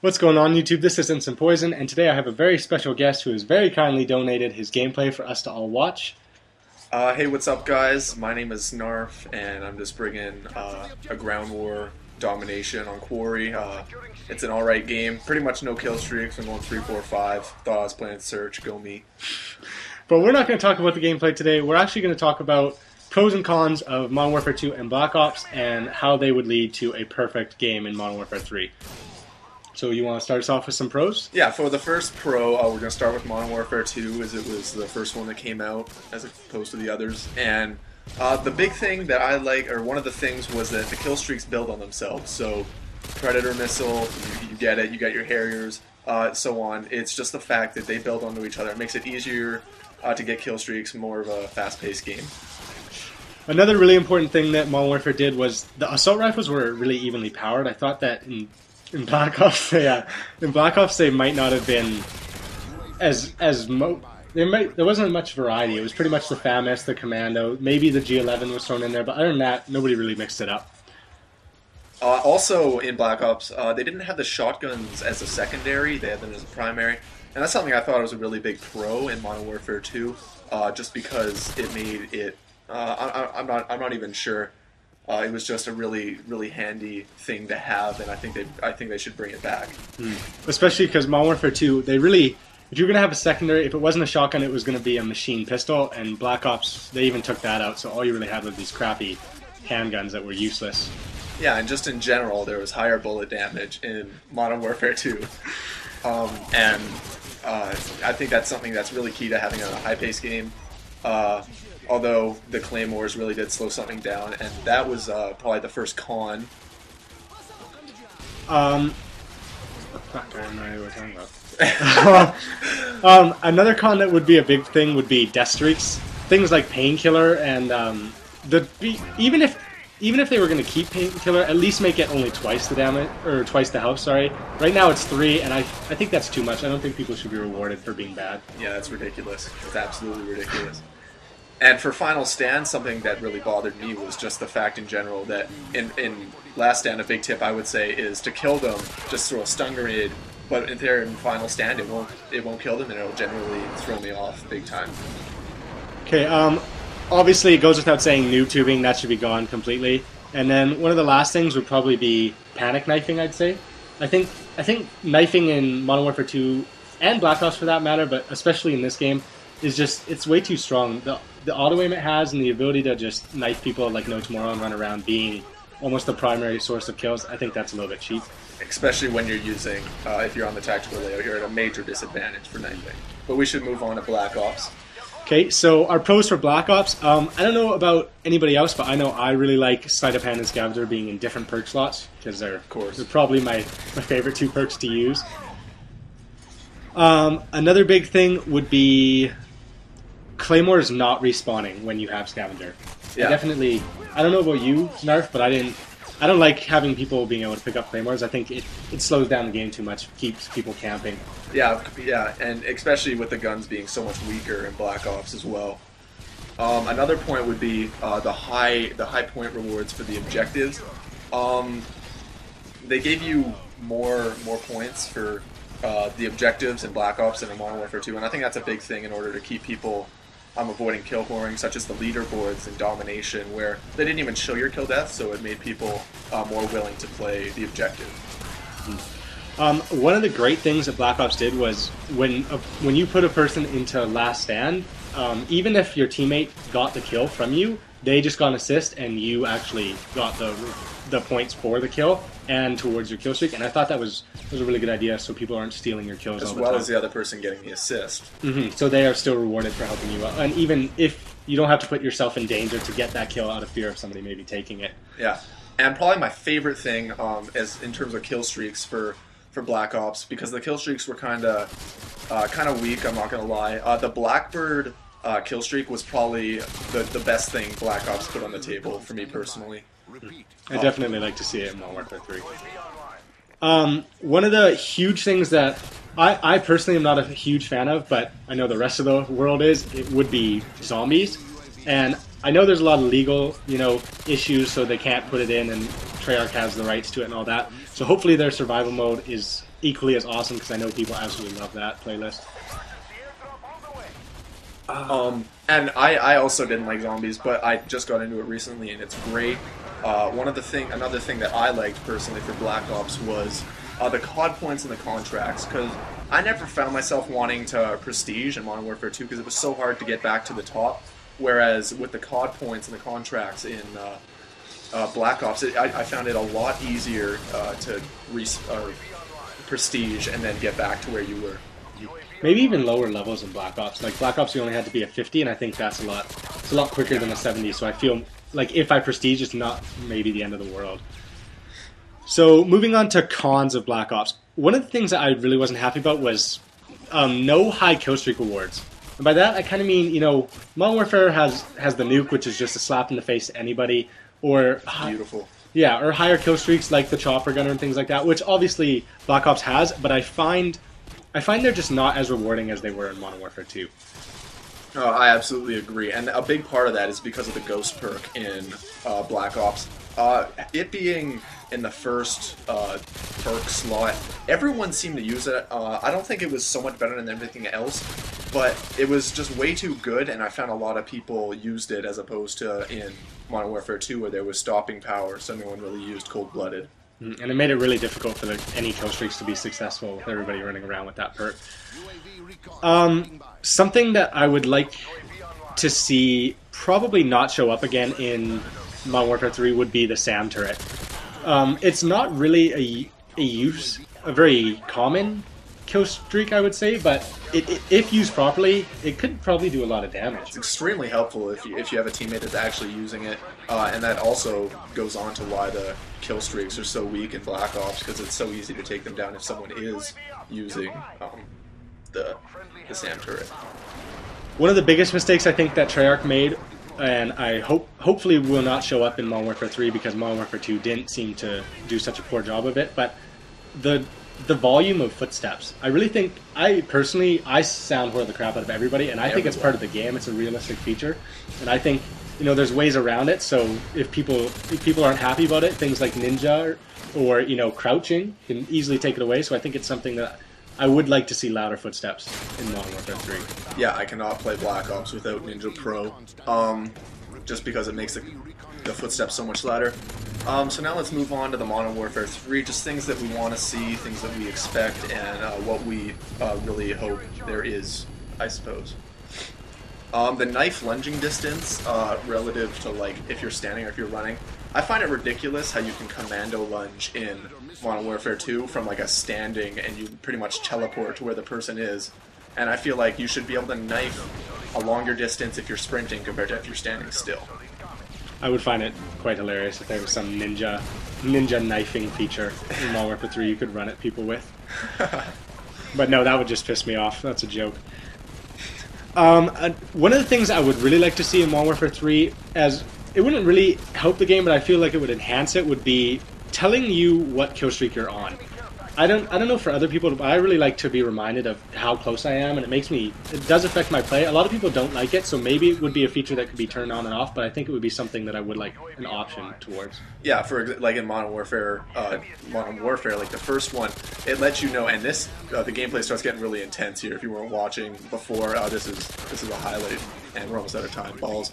What's going on, YouTube? This is Instant Poison, and today I have a very special guest who has very kindly donated his gameplay for us to all watch. Hey, what's up, guys? My name is Snarf, and I'm just bringing a ground war domination on Quarry. It's an alright game. Pretty much no kill streaks. I'm going 3, 4, 5. Thought I was playing Search. Go me. But we're not going to talk about the gameplay today. We're actually going to talk about pros and cons of Modern Warfare 2 and Black Ops, and how they would lead to a perfect game in Modern Warfare 3. So you want to start us off with some pros? Yeah, for the first pro, we're going to start with Modern Warfare 2, as it was the first one that came out, as opposed to the others. And the big thing that I like, or one of the things, was that the kill streaks build on themselves. So Predator missile, you get it, you got your Harriers, so on. It's just the fact that they build onto each other. It makes it easier to get kill streaks, more of a fast-paced game. Another really important thing that Modern Warfare did was the assault rifles were really evenly powered. I thought that in Black Ops, they might not have been there wasn't much variety. It was pretty much the FAMAS, the Commando, maybe the G11 was thrown in there, but other than that, nobody really mixed it up. Also, in Black Ops, they didn't have the shotguns as a secondary; they had them as a primary, and that's something I thought was a really big pro in Modern Warfare 2, just because it made it. I'm not even sure. It was just a really, really handy thing to have, and I think they should bring it back. Especially because Modern Warfare 2, they really, if you're going to have a secondary, if it wasn't a shotgun, it was going to be a machine pistol, and Black Ops, they even took that out, so all you really had were these crappy handguns that were useless. Yeah, and just in general, there was higher bullet damage in Modern Warfare 2, and I think that's something that's really key to having a high-paced game. Although the Claymores really did slow something down, and that was probably the first con. Fuck, I don't know what we're talking about. Another con that would be a big thing would be death streaks. Things like Painkiller and even if they were going to keep Painkiller, at least make it only twice the damage, or twice the health. Sorry. Right now it's 3, and I think that's too much. I don't think people should be rewarded for being bad. Yeah, that's ridiculous. It's absolutely ridiculous. And for Final Stand, something that really bothered me was just the fact in general that in Last Stand, a big tip I would say is to kill them, just throw a stun grenade. But if they're in Final Stand, it won't kill them, and it'll generally throw me off big time. Okay, obviously it goes without saying, noob tubing, that should be gone completely. And then one of the last things would probably be panic knifing, I'd say. I think knifing in Modern Warfare 2 and Black Ops for that matter, but especially in this game, is just, it's way too strong. The auto aim it has and the ability to just knife people like no tomorrow and run around being almost the primary source of kills, I think that's a little bit cheap. Especially when you're using, if you're on the tactical layout, you're at a major disadvantage for knifing. But we should move on to Black Ops. Okay, so our pros for Black Ops, I don't know about anybody else, but I know I really like Sleight of Hand and Scavenger being in different perk slots, because they're probably my favorite 2 perks to use. Another big thing would be Claymore is not respawning when you have Scavenger. Yeah. I don't know about you, Snarf, but I don't like having people being able to pick up Claymores. I think it slows down the game too much, keeps people camping. Yeah, and especially with the guns being so much weaker in Black Ops as well. Another point would be the high point rewards for the objectives. They gave you more points for the objectives in Black Ops than in Modern Warfare 2, and I think that's a big thing in order to keep people avoiding kill whoring, such as the leaderboards in Domination, where they didn't even show your kill death, so it made people more willing to play the objective. One of the great things that Black Ops did was when you put a person into Last Stand, even if your teammate got the kill from you, they just got an assist and you actually got the points for the kill and towards your kill streak, and I thought that was a really good idea, so people aren't stealing your kills all the time. As well as the other person getting the assist. So they are still rewarded for helping you out, and even if you don't have to put yourself in danger to get that kill out of fear of somebody maybe taking it. Yeah, and probably my favorite thing is in terms of kill streaks for Black Ops, because the kill streaks were kind of weak, I'm not going to lie. The Blackbird kill streak was probably the best thing Black Ops put on the table for me personally. I definitely like to see it in Modern Warfare 3. One of the huge things that I personally am not a huge fan of, but I know the rest of the world is. It would be zombies, and I know there's a lot of legal, issues, so they can't put it in, and Treyarch has the rights to it and all that. So hopefully their survival mode is equally as awesome, because I know people absolutely love that playlist. And I also didn't like zombies, but I just got into it recently, and it's great. Another thing that I liked personally for Black Ops was the COD points and the contracts, because I never found myself wanting to prestige in Modern Warfare 2 because it was so hard to get back to the top. Whereas with the COD points and the contracts in Black Ops, I found it a lot easier to prestige and then get back to where you were. Maybe even lower levels in Black Ops. Like Black Ops, you only had to be a 50, and I think that's a lot. It's a lot quicker than a 70. So I feel like if I prestige, it's not maybe the end of the world. So moving on to cons of Black Ops, one of the things that I really wasn't happy about was no high kill streak rewards. And by that, I kind of mean, Modern Warfare has the nuke, which is just a slap in the face to anybody, or Beautiful. Yeah, or higher kill streaks like the chopper gunner and things like that, which obviously Black Ops has, but I find they're just not as rewarding as they were in Modern Warfare 2. Oh, I absolutely agree, and a big part of that is because of the Ghost perk in Black Ops. It being in the first perk slot, everyone seemed to use it. I don't think it was so much better than everything else, but it was just way too good, and I found a lot of people used it as opposed to in Modern Warfare 2 where there was stopping power, so no one really used Cold-Blooded. And it made it really difficult for any kill streaks to be successful with everybody running around with that perk. Something that I would like to see probably not show up again in Modern Warfare 3 would be the SAM turret. It's not really a very common kill streak, I would say, but if used properly, it could probably do a lot of damage. It's extremely helpful if you have a teammate that's actually using it, and that also goes on to why the kill streaks are so weak in Black Ops, because it's so easy to take them down if someone is using the SAM turret. One of the biggest mistakes I think that Treyarch made, and I hopefully will not show up in Modern Warfare 3 because Modern Warfare 2 didn't seem to do such a poor job of it, but the volume of footsteps. I really think, I sound horror the crap out of everybody, and I think it's part of the game. It's a realistic feature, and I think there's ways around it. So if people aren't happy about it, things like ninja or crouching can easily take it away. So I think it's something that I would like to see louder footsteps in Modern Warfare 3. Yeah, I cannot play Black Ops without Ninja Pro, just because it makes the footsteps so much louder. So now let's move on to the Modern Warfare 3, just things that we want to see, things that we expect, and what we really hope there is, I suppose. The knife lunging distance, relative to like if you're standing or if you're running, I find it ridiculous how you can commando lunge in Modern Warfare 2 from like a standing, and you pretty much teleport to where the person is. And I feel like you should be able to knife a longer distance if you're sprinting compared to if you're standing still. I would find it quite hilarious if there was some ninja knifing feature in Modern Warfare 3 you could run at people with. But no, that would just piss me off. That's a joke. One of the things I would really like to see in Modern Warfare 3, as it wouldn't really help the game, but I feel like it would enhance it, would be telling you what kill streak you're on. I don't know for other people, but I really like to be reminded of how close I am, and it does affect my play. A lot of people don't like it, so maybe it would be a feature that could be turned on and off, but I think it would be something that I would like an option towards. Yeah, like in Modern Warfare, like the first one, it lets you know, and the gameplay starts getting really intense here. If you weren't watching before, this is a highlight, and we're almost out of time. Balls.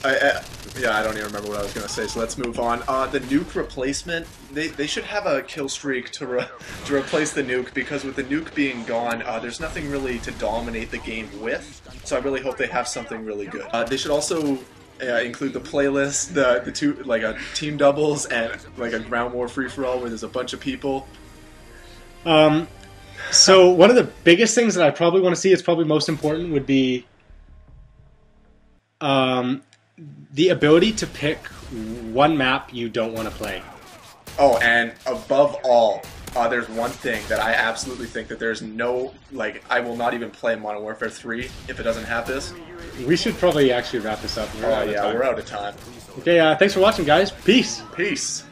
I don't even remember what I was going to say, so let's move on. The nuke replacement, they should have a kill streak to replace the nuke, because with the nuke being gone, there's nothing really to dominate the game with, so I really hope they have something really good. They should also include the playlist, the two, like a team doubles and like a ground war free-for-all where there's a bunch of people. So one of the biggest things that I probably want to see, is probably most important, would be the ability to pick one map you don't want to play. Oh, and above all, there's one thing that I absolutely think that there's no, like, I will not even play Modern Warfare 3 if it doesn't have this. We should probably actually wrap this up. We're out of time. Okay, thanks for watching, guys. Peace. Peace.